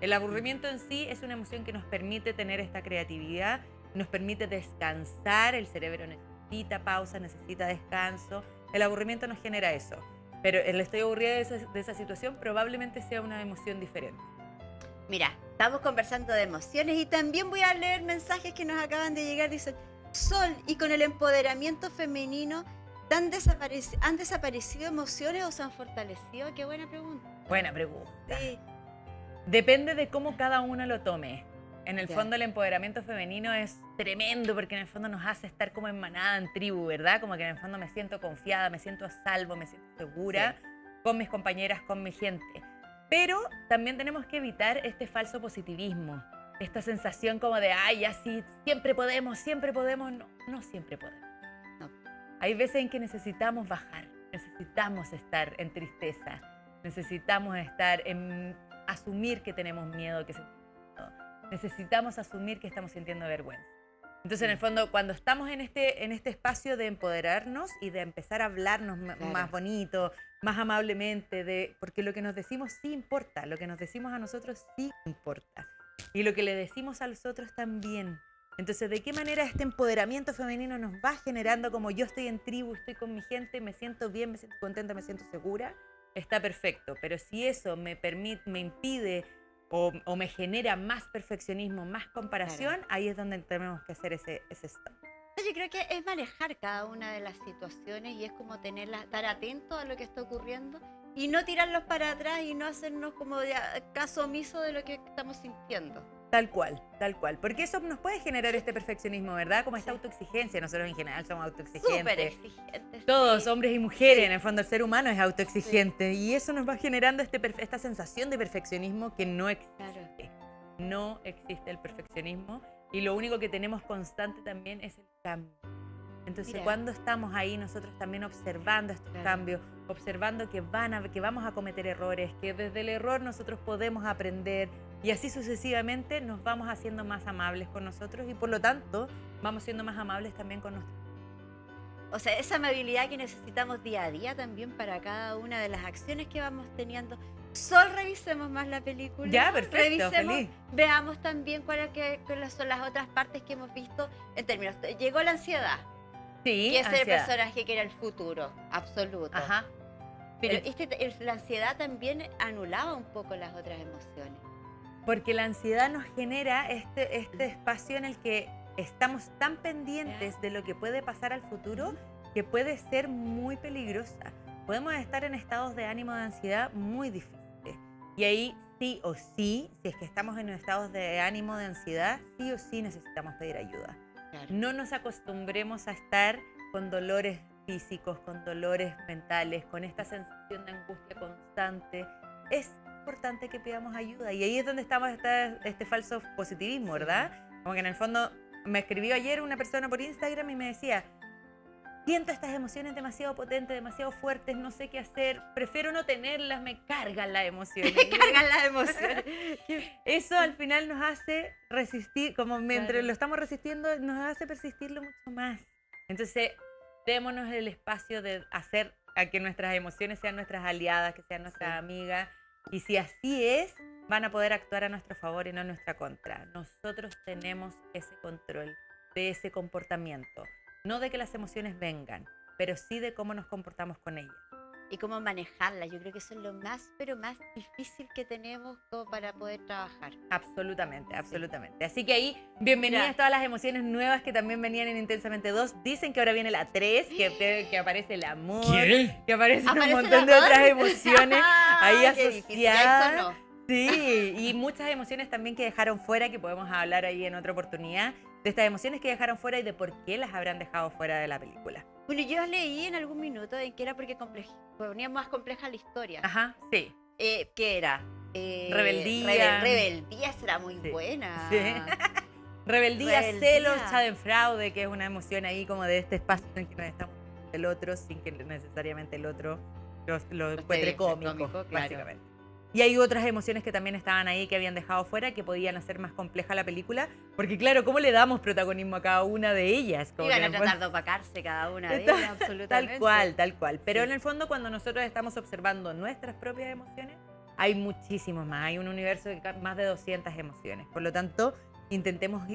El aburrimiento en sí es una emoción que nos permite tener esta creatividad, nos permite descansar, el cerebro necesita pausa, necesita descanso. El aburrimiento nos genera eso, pero el estoy aburrida de esa situación probablemente sea una emoción diferente. Mira, estamos conversando de emociones y también voy a leer mensajes que nos acaban de llegar. Dicen, Sol, y con el empoderamiento femenino, ¿han desaparecido emociones o se han fortalecido? Qué buena pregunta. Buena pregunta. Sí, Depende de cómo cada uno lo tome. En el Ya. fondo el empoderamiento femenino es tremendo porque en el fondo nos hace estar como en manada, en tribu, ¿verdad? Como que en el fondo me siento confiada, me siento a salvo, me siento segura con mis compañeras, con mi gente. Pero también tenemos que evitar este falso positivismo, esta sensación como de, ay, así, siempre podemos, no, no siempre podemos. No. Hay veces en que necesitamos bajar, necesitamos estar en tristeza, necesitamos estar en asumir que tenemos miedo, que sentimos miedo. Necesitamos asumir que estamos sintiendo vergüenza. Entonces, en el fondo, cuando estamos en este espacio de empoderarnos y de empezar a hablarnos más bonito, más amablemente, porque lo que nos decimos sí importa, lo que nos decimos a nosotros sí importa. Y lo que le decimos a los otros también. Entonces, ¿de qué manera este empoderamiento femenino nos va generando como yo estoy en tribu, estoy con mi gente, me siento bien, me siento contenta, me siento segura? Está perfecto. Pero si eso me impide o me genera más perfeccionismo, más comparación, Claro. ahí es donde tenemos que hacer ese stop. Yo creo que es manejar cada una de las situaciones y es como estar atento a lo que está ocurriendo y no tirarlos para atrás y no hacernos como caso omiso de lo que estamos sintiendo. Tal cual, porque eso nos puede generar este perfeccionismo, ¿verdad? Como esta autoexigencia, nosotros en general somos Súper autoexigentes. exigentes. Todos, sí. hombres y mujeres, en el fondo el ser humano es autoexigente y eso nos va generando esta sensación de perfeccionismo que no existe. Claro. No existe el perfeccionismo y lo único que tenemos constante también es el cambio. Entonces, Mira. cuando estamos ahí nosotros también observando estos Claro. cambios, observando que vamos a cometer errores, que desde el error nosotros podemos aprender y así sucesivamente nos vamos haciendo más amables con nosotros y por lo tanto vamos siendo más amables también con nosotros. O sea, esa amabilidad que necesitamos día a día también para cada una de las acciones que vamos teniendo. Sol, revisemos más la película. Ya, perfecto, Revisemos, feliz. veamos también cuáles son las otras partes que hemos visto en términos. Llegó la ansiedad, Sí, que es el ansiedad. personaje que era el futuro, absoluto. Ajá. Pero la ansiedad también anulaba un poco las otras emociones. Porque la ansiedad nos genera este espacio en el que estamos tan pendientes de lo que puede pasar al futuro que puede ser muy peligrosa. Podemos estar en estados de ánimo de ansiedad muy difíciles. Y ahí sí o sí, si es que estamos en estados de ánimo de ansiedad, sí o sí necesitamos pedir ayuda. Claro. No nos acostumbremos a estar con dolores físicos, con dolores mentales, con esta sensación de angustia constante. Es importante que pidamos ayuda y ahí es donde estamos este falso positivismo, ¿verdad? Como que en el fondo me escribió ayer una persona por Instagram y me decía, siento estas emociones demasiado potentes, demasiado fuertes, no sé qué hacer, prefiero no tenerlas, me cargan las emociones. Me cargan las emociones. Eso al final nos hace resistir, como mientras Claro. lo estamos resistiendo, nos hace persistirlo mucho más. Entonces, démonos el espacio de hacer a que nuestras emociones sean nuestras aliadas, que sean nuestras amigas. Y si así es, van a poder actuar a nuestro favor y no a nuestra contra. Nosotros tenemos ese control de ese comportamiento. No de que las emociones vengan, pero sí de cómo nos comportamos con ellas. Y cómo manejarlas. Yo creo que eso es lo más, pero más difícil que tenemos como para poder trabajar. Absolutamente, absolutamente. Así que ahí, bienvenidas Mira. todas las emociones nuevas que también venían en Intensamente 2. Dicen que ahora viene la 3, que aparece el amor, ¿Qué? que aparecen un ¿Aparece montón el de amor? otras emociones ahí Qué difícil, ya eso asociadas. no. Sí, y muchas emociones también que dejaron fuera, que podemos hablar ahí en otra oportunidad, de estas emociones que dejaron fuera y de por qué las habrán dejado fuera de la película. Bueno, yo leí en algún minuto en que era porque ponía más compleja la historia. Ajá, sí. ¿Qué era? Rebeldía. Rebeldía será muy Sí. buena. Sí. Rebeldía, Rebeldía. celos, schadenfreude, que es una emoción ahí como de este espacio en que nos estamos del otro sin que necesariamente el otro lo encuentre esté cómico, cómico, claro. básicamente. Y hay otras emociones que también estaban ahí, que habían dejado fuera, que podían hacer más compleja la película. Porque claro, ¿cómo le damos protagonismo a cada una de ellas? Como Iban que a en el tratar de opacarse cada una de ellas, absolutamente. Tal cual. Pero Sí. en el fondo, cuando nosotros estamos observando nuestras propias emociones, hay muchísimos más. Hay un universo de más de 200 emociones. Por lo tanto, intentemos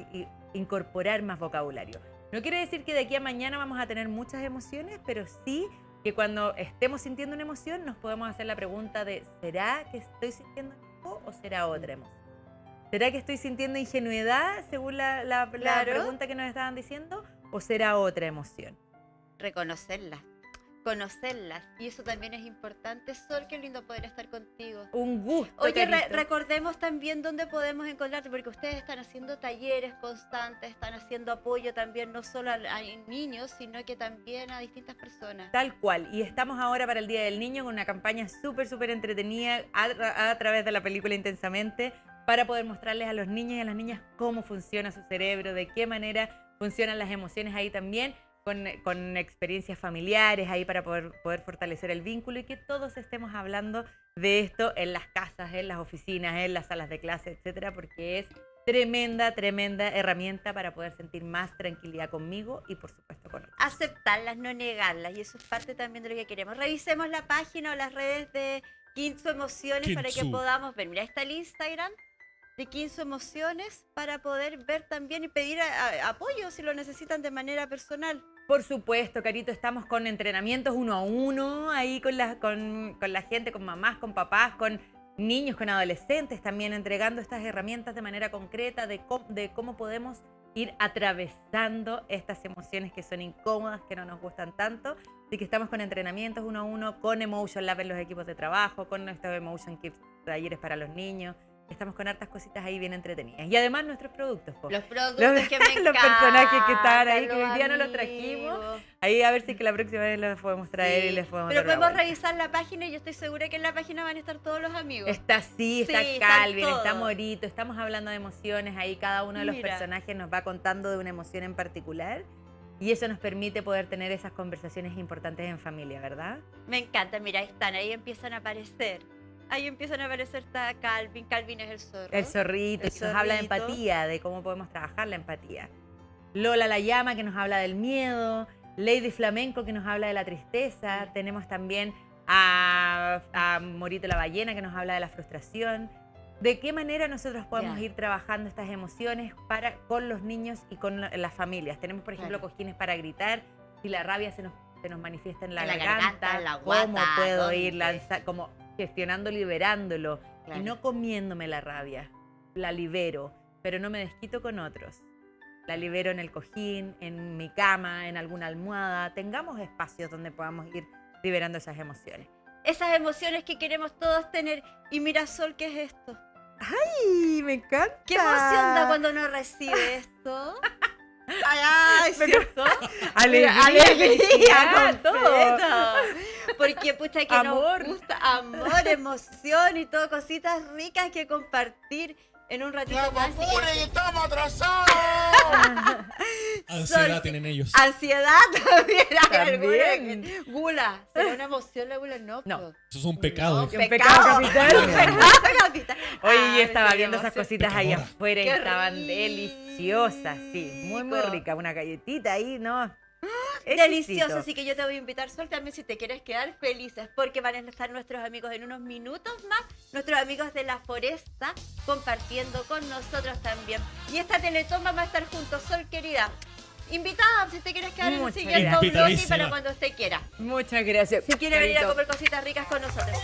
incorporar más vocabulario. No quiere decir que de aquí a mañana vamos a tener muchas emociones, pero sí que cuando estemos sintiendo una emoción nos podemos hacer la pregunta de ¿será que estoy sintiendo enojo o será otra emoción? ¿Será que estoy sintiendo ingenuidad según la Claro. pregunta que nos estaban diciendo o será otra emoción? Reconocerlas, conocerlas. Y eso también es importante. Sol, qué lindo poder estar contigo. Un gusto, Oye, Carito. recordemos también dónde podemos encontrarte, porque ustedes están haciendo talleres constantes, están haciendo apoyo también no solo a niños, sino que también a distintas personas. Tal cual. Y estamos ahora para el Día del Niño con una campaña súper entretenida a través de la película Intensamente para poder mostrarles a los niños y a las niñas cómo funciona su cerebro, de qué manera funcionan las emociones ahí también, con experiencias familiares ahí para poder fortalecer el vínculo y que todos estemos hablando de esto en las casas, en las oficinas, en las salas de clase, etcétera, porque es tremenda herramienta para poder sentir más tranquilidad conmigo y por supuesto con otros. Aceptarlas, no negarlas, y eso es parte también de lo que queremos. Revisemos la página o las redes de Kinsu Emociones para que Kinsu. podamos ver. Mira, está el Instagram de Kinsu Emociones para poder ver también y pedir apoyo si lo necesitan de manera personal. Por supuesto, Carito, estamos con entrenamientos 1 a 1, ahí con la gente, con mamás, con papás, con niños, con adolescentes, también entregando estas herramientas de manera concreta de cómo podemos ir atravesando estas emociones que son incómodas, que no nos gustan tanto. Así que estamos con entrenamientos 1 a 1, con Emotion Lab en los equipos de trabajo, con nuestros Emotion Kids, talleres para los niños. Estamos con hartas cositas ahí bien entretenidas. Y además nuestros productos, po. Los productos que me encantan. Los personajes que estaban ahí, que los hoy día no los amigos. trajimos. Ahí a ver si que la próxima vez los podemos traer Sí, y les podemos pero dar una podemos vuelta. revisar la página y yo estoy segura que en la página van a estar todos los amigos. Está así, está Sí, están Calvin, está todos. Morito, estamos hablando de emociones, ahí cada uno de los Mira. personajes nos va contando de una emoción en particular y eso nos permite poder tener esas conversaciones importantes en familia, ¿verdad? Me encanta, mira, ahí están, ahí empiezan a aparecer. Ahí empiezan a aparecer, está Calvin. Calvin es el zorro. El zorrito, El que nos habla de zorrito. empatía, de cómo podemos trabajar la empatía. Lola la llama, que nos habla del miedo. Lady Flamenco, que nos habla de la tristeza. Tenemos también a Morito la ballena, que nos habla de la frustración. ¿De qué manera nosotros podemos Ya. ir trabajando estas emociones con los niños y con las familias? Tenemos, por ejemplo, Claro. cojines para gritar. Si la rabia se nos manifiesta en la En la garganta, garganta, en la ¿cómo guata, puedo ir ¿dónde? como gestionando, liberándolo? Claro. Y no comiéndome la rabia. La libero, pero no me desquito con otros. La libero en el cojín, en mi cama, en alguna almohada. Tengamos espacios donde podamos ir liberando esas emociones. Esas emociones que queremos todos tener. Y mira, Sol, ¿qué es esto? ¡Ay, me encanta! ¿Qué emoción da cuando uno recibe esto? Ay, ¿cierto? Alegría, Alegría, todo. completa. Porque pucha que Amor. nos gusta amor, emoción y todo, cositas ricas que compartir en un ratito ¡Ya, más. vapores, estamos atrasados! Ansiedad Sol, tienen ellos. Ansiedad también. Hay También. alguna que- Gula. ¿Será una emoción la gula? No. No. pues. Eso es un pecado. No, Un pecado capital. Un pecado capital. Oye, Ah, yo estaba me viendo salió esas emoción. cositas ahí Pecadora. afuera y Qué estaban rico. deliciosas, sí. Muy ricas. Una galletita ahí, ¿no? Delicioso, Exquisito. así que yo te voy a invitar, Sol, también si te quieres quedar felices, porque van a estar nuestros amigos en unos minutos más, nuestros amigos de La Foresta, compartiendo con nosotros también. Y esta teletoma va a estar juntos, Sol, querida. Invitada, si te quieres quedar en el Muchas siguiente gracias. bloque para Invitadísima. cuando usted quiera. Muchas gracias. Si quiere venir a Carito. comer cositas ricas con nosotros.